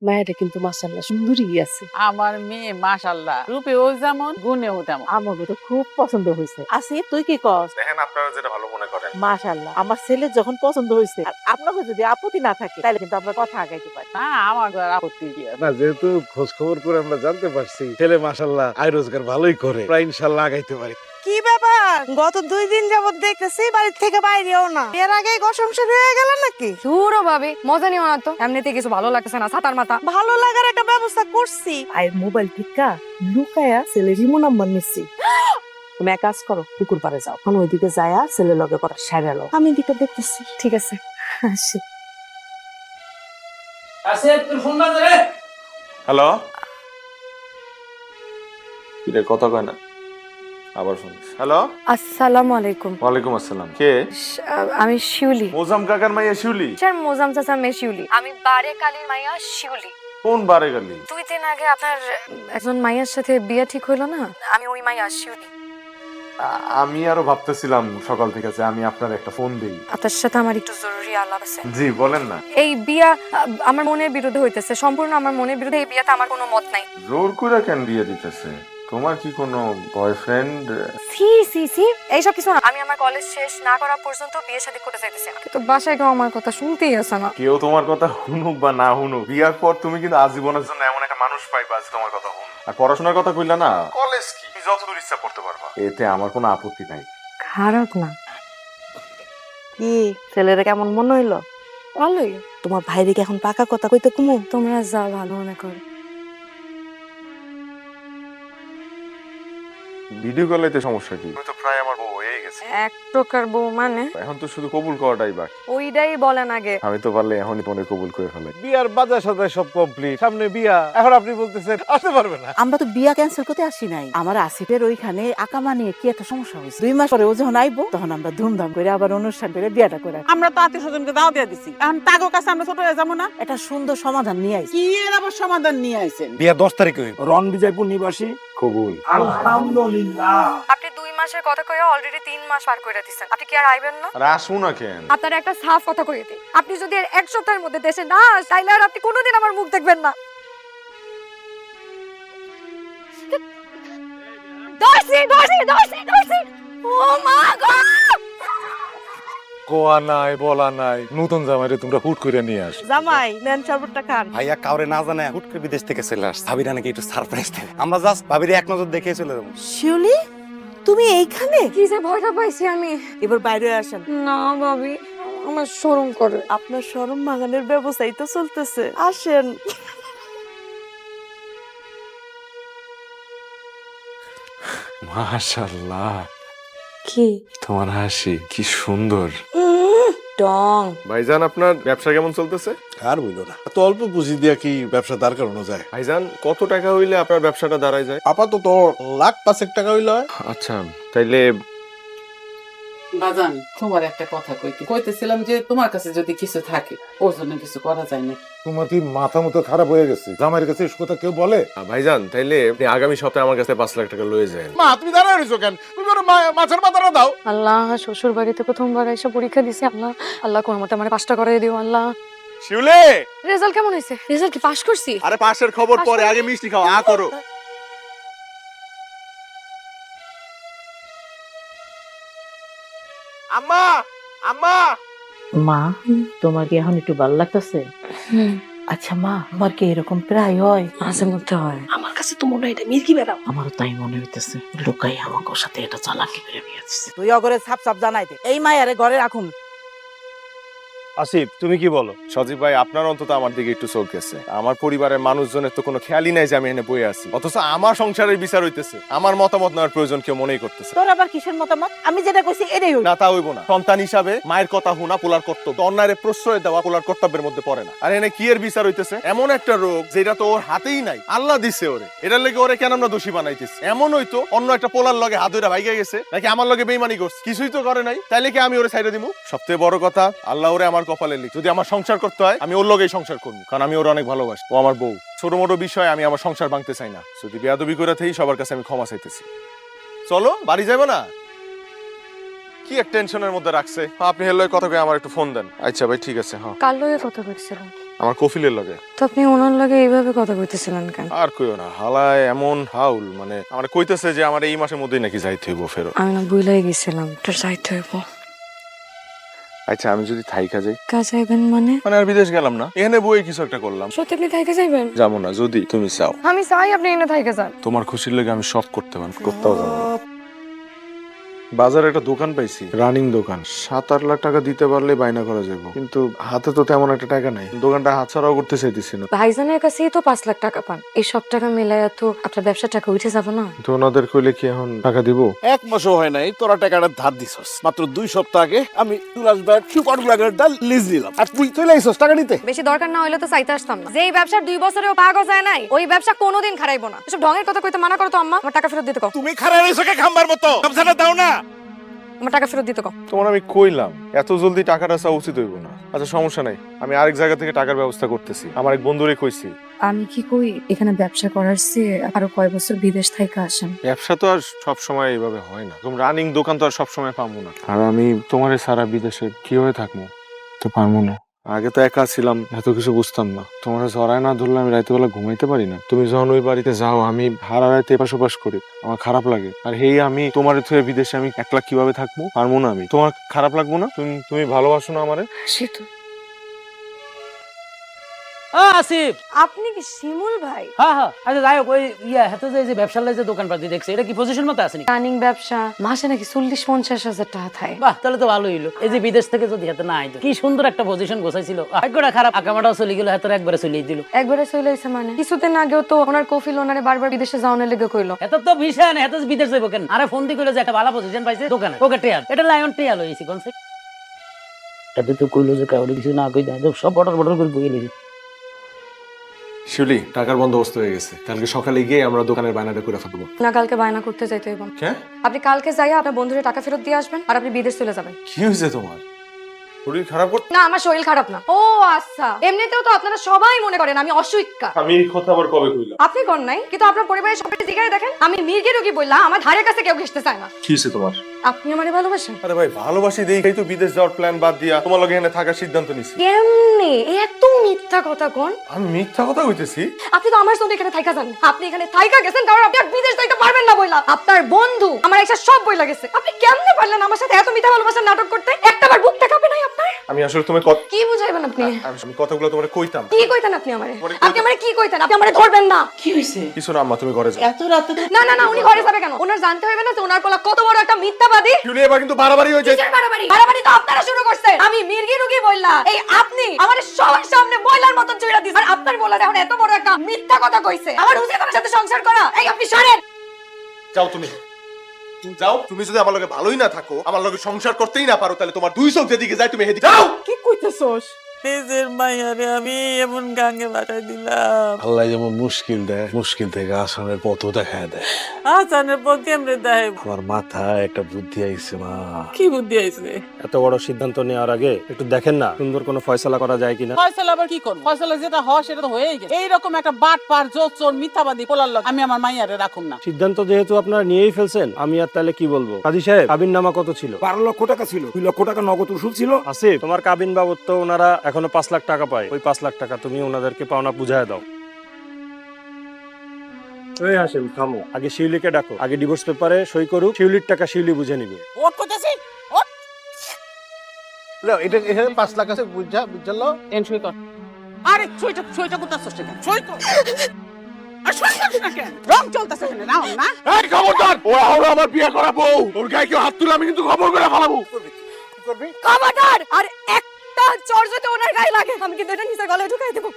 মায়েরা কিন্তু মাশাআল্লাহ সুন্দরী আছে। আমার মেয়ে মাশাআল্লাহ রূপেও যেমন গুণেও তেমন। আমাকে তো খুব পছন্দ হয়েছে। আসিফ তুই কি কস? দেখেন আপনারা যেটা ভালো মনে করেন। মাশাআল্লাহ আমার ছেলে যখন পছন্দ হয়েছে আর আপনাকে যদি আপত্তি না থাকে তাহলে কিন্তু আমরা কথা আগাইতে পারি। না আমার আর আপত্তি কি আছে? না যেহেতু খোঁজ খবর করে আমরা জানতে পারছি ছেলে মাশাআল্লাহ আয় রোজগার ভালোই করে, প্রায় ইনশাআল্লাহ আগাইতে পারি। কি ব্যাপার? গত 2 দিন যাবত দেখতেছি বাড়ি থেকে বাইরেও না। এর আগে সংসার হয়ে গেল নাকি? ধুরো ভাবি, মজা নিও না তো। এমনিতে কিছু ভালো লাগতেছে না, ছাতার মাথা। ভালো লাগার একটা ব্যবস্থা করছি। আয়ের মোবাইল টিকা লুকায়া ছেলে রিমো নাম্বার নিচ্ছি। তুমি এক কাজ করো, পুকুর পাড়ে যাও, এখন ওইদিকে যায়া ছেলের লগে কথা সারা লও। আমি এদিকে দেখতেছি। ঠিক আছে। আসি। হ্যালো, কিরে কথা কয় না? আবার ফোন। হ্যালো, আসসালামু আলাইকুম। ওয়ালাইকুম আসসালাম। কে? আমি শিউলি। মোজাম কাকার মাইয়া শিউলি? স্যার মোজাম চাচা মেয়ে শিউলি। আমি বারে কালীর মাইয়া শিউলি। কোন বারে গেলি? 2 দিন আগে আপনার একজন মাইয়ার সাথে বিয়ে ঠিক হইলো না, আমি ওই মাইয়া শিউলি। আমি আরো ভাবতেছিলাম সকাল থেকে যে আমি আপনার একটা ফোন দিই। আপনার সাথে আমার একটু জরুরি আলাপ আছে। জি বলেন না। এই বিয়া আমার মনের বিরুদ্ধে হইতেছে, সম্পূর্ণ আমার মনের বিরুদ্ধে। এই বিয়াতে আমার কোনো মত নাই। জোর করে কেন বিয়ে দিতেছে? তোমার কি কোনো বয়ফ্রেন্ড? সি সি সি এইসব কিছু না। আমি আমার কলেজ শেষ না করা পর্যন্ত বিয়ে শাদী করতে চাইতেছি না, কিন্তু বাসায় কেউ আমার কথা শুনতেই আসে না। কেউ তোমার কথা শুনুক বা না শুনুক, বিয়ার পর তুমি কিন্তু আজীবনের জন্য এমন একটা মানুষ পাইবা যে তোমার কথা শুনুক। আর পড়াশোনার কথা কইলা না, কলেজ কি তুমি যতদূর ইচ্ছা পড়তে পারবা, এতে আমার কোনো আপত্তি নাই। খারাপ না। কি ছেলেরা কেমন মনে হইলো? ভালোই। তোমার ভাইরে কি এখন পাকা কথা কইতে কুমু? তোমরা যা ভালো মনে করো। ভিডিও কলেতে সমস্যা কি? তুমি তো প্রায় আমার বউ হয়ে গেছে। এক প্রকার বউ মানে এখন তো শুধু কবুল করাটাই বাকি। ওইটাই বলেন আগে। আমি তো পারলে এখনই তোমাকে কবুল করে ফেলাই। বিয়ার বাজার সদাই সব কমপ্লিট, সামনে বিয়া, এখন আপনি বলতেছেন আসতে পারবে না? আমরা তো বিয়া ক্যান্সেল করতে আসি নাই। আমার আসিফের ওইখানে আকামা নিয়ে কি একটা সমস্যা হয়েছে। 2 মাস পরে ও যখন আইবো তখন আমরা ধুমধাম করে আবার অনুষ্ঠান করে বিয়াটা করে আমরা তো আত্মীয় স্বজনকে দাও দিয়ে দিছি। এখন তাগো কাছে আমরা ছোট হয়ে যাবো না? একটা সুন্দর সমাধান নিয়ে আইছি। কি এর আবার সমাধান নিয়ে আইছেন? বিয়া 10 তারিখে হইব। রন বিজয়পুর নিবাসী কবুল। আলহামদুলিল্লাহ। আপনি 2 মাসের কথা কইয়া অলরেডি 3 মাস পার কইরা দিছেন। আপনি কি আর আইবেন না? আর আসবো না কেন? আপনার একটা সাফ কথা কইতে, আপনি যদি এর 1 সপ্তাহের মধ্যে দেশে না আসেন, তাইলে আর আপনি কোনোদিন আমার মুখ দেখবেন না। দর্শি দর্শি দর্শি দর্শি। ও মা গো! কোয়া নাই বলা নাই, নতুন জামাইরে তোমরা হুট করে নিয়ে আস। জামাই নেন শরবতটা খান। ভাইয়া কাউরে না জানে হুট করে বিদেশ থেকে চলে আসছে। ভাবিরা নাকি একটু সারপ্রাইজ দেবে। আমরা জাস্ট ভাবিরে এক নজর দেখে চলে যাবো। শিউলি তুমি এইখানে? কি যে ভয়টা পাইছি আমি। এবার বাইরে আসেন। না ভাবি, আমার শরম করে। আপনার শরম মাগানের ব্যবস্থাই তো চলতেছে, আসেন। মাশাআল্লাহ, কি তোমার হাসি কি সুন্দর। ডং। ভাইজান আপনার ব্যবসা কেমন চলতেছে? আর বইলো না, এত অল্প পুঁজি দিয়া কি ব্যবসা দাঁড় করানো যায়? ভাইজান কত টাকা হইলে আপনার ব্যবসাটা দাঁড়ায় যায়? আপাতত লাখ 5 টাকা হইলে হয়। আচ্ছা তাইলে বাজান, তোমার একটা কথা কইতেছিলাম যে তোমার কাছে যদি কিছু থাকে ওর জন্য কিছু করা যায় না। তোমার কি মাথা মতো খারাপ হয়ে গেছে? জামাইয়ের কাছে এসব কথা কেউ বলে? ভাইজান তাইলে আপনি আগামী সপ্তাহে আমার কাছে 5 লাখ টাকা লয়ে যান। মা তুমি দাঁড়ায় রইছো কেন? তুমি ওর মাছের মাথাটা দাও। আল্লাহ, শ্বশুর বাড়িতে প্রথমবার এসে পরীক্ষা দিছি। আল্লাহ আল্লাহ কোন মতে আমার পাসটা করে দিও আল্লাহ। শিউলে, রেজাল্ট কেমন হয়েছে? রেজাল্ট কি পাস করছি? আরে পাশের খবর পরে, আগে মিষ্টি খাও। আ করো। আম্মা, আম্মা। মা তোমার কি এখন একটু ভালো লাগতেছে? আচ্ছা মা, আমার কি এরকম প্রায় হয়? মাঝে মধ্যে হয়। আমার কাছে তো মনে হয় এটা মির্কি বেড়াও। আমারও তাই মনে হইতেছে, লোকাই আমাকে ওর সাথে এটা চালাকি করে বিয়েছে। তুই অগরে ছাপ ছাপ জানাই দে, এই মায়ারে ঘরে রাখুন। আসিফ তুমি কি বলো? সজীব ভাই, আপনার অন্তত আমার দিকে একটু চোখ গেছে। আমার পরিবারের মানুষজনের তো কোনো খেয়ালই নাই যে আমি এখানে বই আছি, অথচ আমার সংসারের বিচার হইতেছে। আমার মতামত নেওয়ার প্রয়োজন কেউ মনেই করতেছে। তোর আবার কিসের মতামত? আমি যেটা কইছি এটাই হইল। না তা হইব না। সন্তান হিসাবে মায়ের কথা শোনা পোলার কর্তব্য, অন্যায়ের প্রশ্রয় দেওয়া পোলার কর্তব্যের মধ্যে পড়ে না। আর এনে কি এর বিচার হইতেছে? এমন একটা রোগ যেটা তো ওর হাতেই নাই, আল্লাহ দিছে ওরে। এটার লেগে ওরে কেন আমরা দোষী বানাইতেছি? এমন হইতো অন্য একটা পোলার লগে হাত ধরে ভাইগা গেছে, নাকি আমার লগে বেইমানি করছে, কিছুই তো করে নাই, তাইলে কি আমি ওরে ছাইড়া দিমু? সবচেয়ে বড় কথা, আল্লাহ ওরে আমার কপালে লিখ। যদি আমার সংসার করতে হয় আমি ওর লগেই সংসার করবো, কারণ আমি ওর অনেক ভালোবাসি। ও আমার বউ। ছোট মোটো বিষয়ে আমি আমার সংসার ভাঙতে চাই না। যদি বেয়াদবি করে থাকি সবার কাছে আমি ক্ষমা চাইতেছি। চলো বাড়ি যাবে না? কি এক টেনশনের মধ্যে রাখছে? আপনি হেলয় কথা কয়ে আমার একটু ফোন দেন। আচ্ছা ভাই ঠিক আছে। হ্যাঁ কাল লয়ে কথা কইছিলাম। আমার কফিলের লগে। তো আপনি ওনার লাগে এইভাবে কথা কইতেছিলেন কেন? আর কইও না, হালায় এমন হাউল, মানে আমার কইতেছে যে আমার এই মাসের মধ্যেই নাকি যাইতে হইব ফেরত। আমি না বুইলাই গেছিলাম, তো যাইতে হইব। আচ্ছা আমি যদি থাইকা যাই? কাজ যাইবেন মানে? মানে আর বিদেশ গেলাম না, এখানে বই কিছু একটা করলাম। সত্যি আপনি থাইকে যাইবেন? যাবো না, যদি তুমি চাও। আমি চাই আপনি এনে থাইকে যান। তোমার খুশির লেগে আমি সব করতে পারি, করতেও যাবো না। বাজারে একটা দোকান পাইছি, রানিং দোকান, 7-8 লাখ টাকা দিতে পারলে বায়না করা যাবে, কিন্তু হাতে তো তেমন একটা টাকা নাই। দোকানটা হাতছাড়াও করতে চাইতেছি না। ভাইজানের কাছেই তো 5 লাখ টাকা পান, এই সব টাকা মিলাইয়া তো আপনার ব্যবসার টাকা উঠে যাবে না? তো ওনাদের কইলে কি এখন টাকা দিব? 1 মাসও হয় নাই তোরা টাকাটা ধার দিছস। মাত্র 2 সপ্তাহ আগে আমি তুলাস ব্যাগ সুপার ব্যাগের ডাল লিজ দিলাম, আর তুই চলে আইছস টাকা নিতে। বেশি দরকার না হইলে তো চাইতে আসতাম না। যেই ব্যবসার 2 বছরেও পাগো যায় নাই, ওই ব্যবসা কোনোদিন খারাইবো না। এসব ঢঙের কথা কইতে মানা করো তো আম্মা। আমার টাকা ফেরত দিতে কও। তুমি খারাপ হইছস কে খাম্বার মতো, গামছাটা দাও না। আমার টাকা ফেরত দিতে কও। তোমার আমি কইলাম এত জলদি টাকাটা চাওয়া উচিত হইব না। আচ্ছা সমস্যা নাই, আমি আরেক জায়গা থেকে টাকার ব্যবস্থা করতেছি। আমার এক বন্ধুরে কইছি। আমি কি কই এখানে ব্যবসা করার চেয়ে আরো কয় বছর বিদেশ থেকে আসেন। ব্যবসা তো আর সব সময় এইভাবে হয় না, তুমি রানিং দোকান তো আর সব সময় পাবো না। আর আমি তোমারে সারা বিদেশে কিভাবে থাকবো, তো পারবো না। আগে তো একা ছিলাম, এত কিছু বুঝতাম না। তোমার জড়ায় না ধরলে আমি রাতে বেলা ঘুমাইতে পারি না। তুমি যখন ওই বাড়িতে যাও, আমি হারা রাতে এপাশ ওপাশ করি, আমার খারাপ লাগে। আর হেই আমি তোমার থুয়ে বিদেশে আমি একলা কিভাবে থাকবো, পারবো না। আমি তোমার খারাপ লাগবো না? তুমি ভালোবাসো না আমারে? সে তো। আসিফ, আপনি কি শিমুল ভাই? হ্যাঁ হ্যাঁ, আচ্ছা যাই হোক, ওই হাতে যে ব্যবসার লাই যে দোকানপাতি দেখছে, এটা কি পজিশন মতো আসেনি? রানিং ব্যবসা, মাসে নাকি 40-50 হাজার টাকা থাকে। বাহ, তাহলে তো ভালোই হইলো। এই যে বিদেশ থেকে যদি হাতে না আইতো, কি সুন্দর একটা পজিশন গোছাইছিল। ভাগ্যটা খারাপ, আকামাটাও চলে গেল, হাতের একবারে চলে দিল। একবারে চলে আইছে মানে? কিছুদিন আগেও তো ওনার কফিল ওনারে বারবার বিদেশে যাওয়ার লেগে কইলো। এত তো বিষয় না, এত বিদেশ যাইব কেন? আরে ফোন দিয়ে কইলো যে একটা ভালো পজিশন পাইছে দোকানে, ওকে টেয়ার, এটা লায়ন টেয়ার লইছি কনসেপ্ট। এত তো কইলো যে কাউরে কিছু না কই দাও, সব বটর বটর করে কই লইছি। শিউলি, টাকার বন্দোবস্ত হয়ে গেছে। কালকে সকালে গিয়ে আমরা দোকানের বায়নাটা করে ফেলবো। না, কালকে বায়না করতে যাইতে হইব। হ্যাঁ? আপনি কালকে যাইয়া আপনার বন্ধুরে টাকা ফেরত দিয়ে আসবেন, আর আপনি বিদেশ চলে যাবেন। কি হয়েছে তোমার? শরীর খারাপ করতে? না, আমার শরীর খারাপ না। ও আচ্ছা, এমনিতেও তো আপনারা সবাই মনে করেন আমি অসুস্থা। আমি এই কথা আবার কবে কইলাম? আপনি কোন নাই, কিন্তু আপনার পরিবারের সবাই জিগারে দেখেন আমি মির্গি রোগী বললাম, আমার ধারে কাছে কেউ ঘেসতে চায় না। কি হয়েছে তোমার? আপনি আমারে ভালোবাসেন? আরে ভাই, ভালোবাসি দেখেই তো বিদেশ যাওয়ার প্ল্যান বাদ দিয়া তোমার লগে এখানে থাকার সিদ্ধান্ত নিছি। কেমনে এত মিথ্যা কথা কোন? আমি মিথ্যা কথা কইতেছি? আপনি তো আমার সঙ্গে এখানে থাইকা যান। আপনি এখানে থাইকা গেছেন কারণ আপনি আর বিদেশ যাইতে পারবেন না বইলা। আপনার বন্ধু আমার একটা সব বইলা গেছে। আপনি কেমনে পারলেন আমার সাথে এত মিথ্যা ভালোবাসার নাটক করতে? একটাবার বুকটা কাঁপে নাই আপনার? আমি আসলে তোমায় কি বুঝাইবেন আপনি? আমি কথাগুলো তোমারে কইতাম। কি কইতেন আপনি আমারে? আপনি আমারে কি কইতেন? আপনি আমারে ধরবেন না। কি হইছে? কিছু না আম্মা, তুমি ঘরে যাও। এত রাতে? না না না, উনি ঘরে যাবে কেন? ওনার জানতে হইবে না যে ওনার পোলা কত বড় একটা মিথ্যাবাদী। শিউলি, এবার কিন্তু বাড়াবাড়ি হয়ে যায়। কিসের বাড়াবাড়ি? বাড়াবাড়ি তো আপনারা শুরু করছেন। আমি মির্গি রোগী বইলা, এই আপনি আমারে সবার সামনে ময়লার মত জুড়া দিছেন। আর আপনার বলা এখন এত বড় একটা মিথ্যা কথা কইছে। আমার উচিত আমার সাথে সংসার করা? এই আপনি সরেন। যাও তুমি যাও। তুমি যদি আমার লগে ভালোই না থাকো, আমার লগে সংসার করতেই না পারো, তাহলে তোমার দুই চোখ যেদিকে যায় তুমি হেদিকে যাও। কি কইতেছস? নিজের মাইয়ারে আমি এমন গাঙ্গে বাটাই দিলাম। আল্লাহ যেমন মুশকিল দেয়, মুশকিল থেকে আসানের পথও দেখায় দেয়। আসানের পর কেমনে দেয়? আমার মাথায় একটা বুদ্ধি আইছে মা। কি বুদ্ধি আইছে? এত বড় সিদ্ধান্ত নেওয়ার আগে একটু দেখেন না সুন্দর কোনো ফয়সালা করা যায় কিনা। ফয়সালা আবার কি করব? ফয়সালা যেটা হয় সেটা তো হয়েই গেছে। এইরকম একটা বাট পার চোর মিথ্যাবাদী পোলার লগে আমি আমার মাইয়ারে রাখুম না। সিদ্ধান্ত যেহেতু আপনারা নিয়েই ফেলছেন, আমি আর তাহলে কি বলবো। কাজী সাহেব, কাবিন নামা কত ছিল? 12 লক্ষ টাকা ছিল। 2 লক্ষ টাকা নগদ উসুল ছিল। আসিফ, তোমার কাবিন বাবদ তো ওনারা এখনো 5 লাখ টাকা পায়। ওই 5 লাখ টাকা তুমি ওনাদেরকে পাওনা বুঝায় দাও। এই হাসিম, থামো। আগে শিউলিকে ডাকো, আগে ডিভোর্স পেপারে সই করুক। শিউলির টাকা শিউলি বুঝে নিবে। ওট কইতাছি ওট। এটা এখানে 5 লাখ আছে, বুঝালো এন সই কর। আরে সইটা করতাছস কেন? সই কর। আর সই করছ না কেন? রং চলতেছে এখানে নাও না। এই খবরদার, ও হলো আমার বিয়ে করা বউ। ওর গায়ে কেউ হাত তুলে আমি কিন্তু খবর করে ফেলাবো। খবরদার! আর একটা চর যদি ওনার গায়ে লাগে, আমি কিন্তু এটা নিজের গলায় ঢুকাই দেব।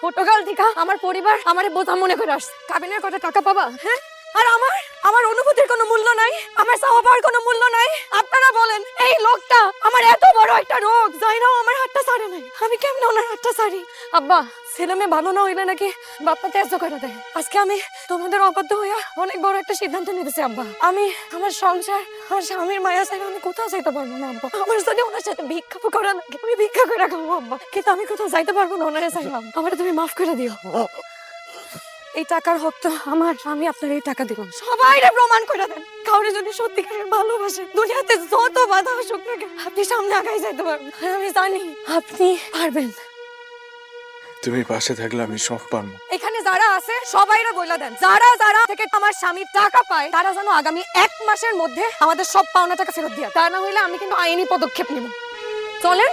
ছোটকাল থেকে আমার পরিবার আমারে বোঝা মনে করে আসছে। কাবিনের কত টাকা পাবা, হ্যাঁ? আর আমার অনুভূতির কোনো মূল্য নাই, আমার চাওয়া পাওয়ার কোনো মূল্য নাই। আপনারা বলেন, এই লোকটা আমার এত বড় একটা রোগ, যাইরাও আমার হাতটা ছাড়ে নাই, আমি কেমনে ওনার হাতটা ছাড়ি? আব্বা, ছেলে মেয়ে ভালো না হইলে নাকি বাপ্পা ত্যায্য করে দেয়। আজকে আমি তোমাদের অবাধ্য হইয়া অনেক বড় একটা সিদ্ধান্ত নিতেছি আব্বা। আমি আমার সংসার, আমার স্বামীর মায়া ছাড়া আমি কোথাও যাইতে পারবো না আব্বা। আমার যদি ওনার সাথে ভিক্ষা করা লাগে, আমি ভিক্ষা করে খাবো আব্বা, কিন্তু আমি কোথাও যাইতে পারবো না ওনারে চাইলাম। আমার তুমি মাফ করে দিও। এই টাকার হক তো আমার, আমি আপনার এই টাকা দিলাম। সবাইরে প্রমাণ করে দেন, কাউরে যদি সত্যিকারের ভালোবাসে, দুনিয়াতে যত বাধা আসুক না কেন, আপনি সামনে আগাই যাইতে পারবেন। আমি জানি আপনি পারবেন। তুমি পাশে থাকলে আমি সব পারবো। এখানে যারা আছে সবাইরা বইলা দেন, যারা যারা থেকে আমার স্বামী টাকা পায় তারা যেন আগামী 1 মাসের মধ্যে আমাদের সব পাওনা টাকা ফেরত দিয়ে, তা না হইলে আমি কিন্তু আইনি পদক্ষেপ নিব। চলেন।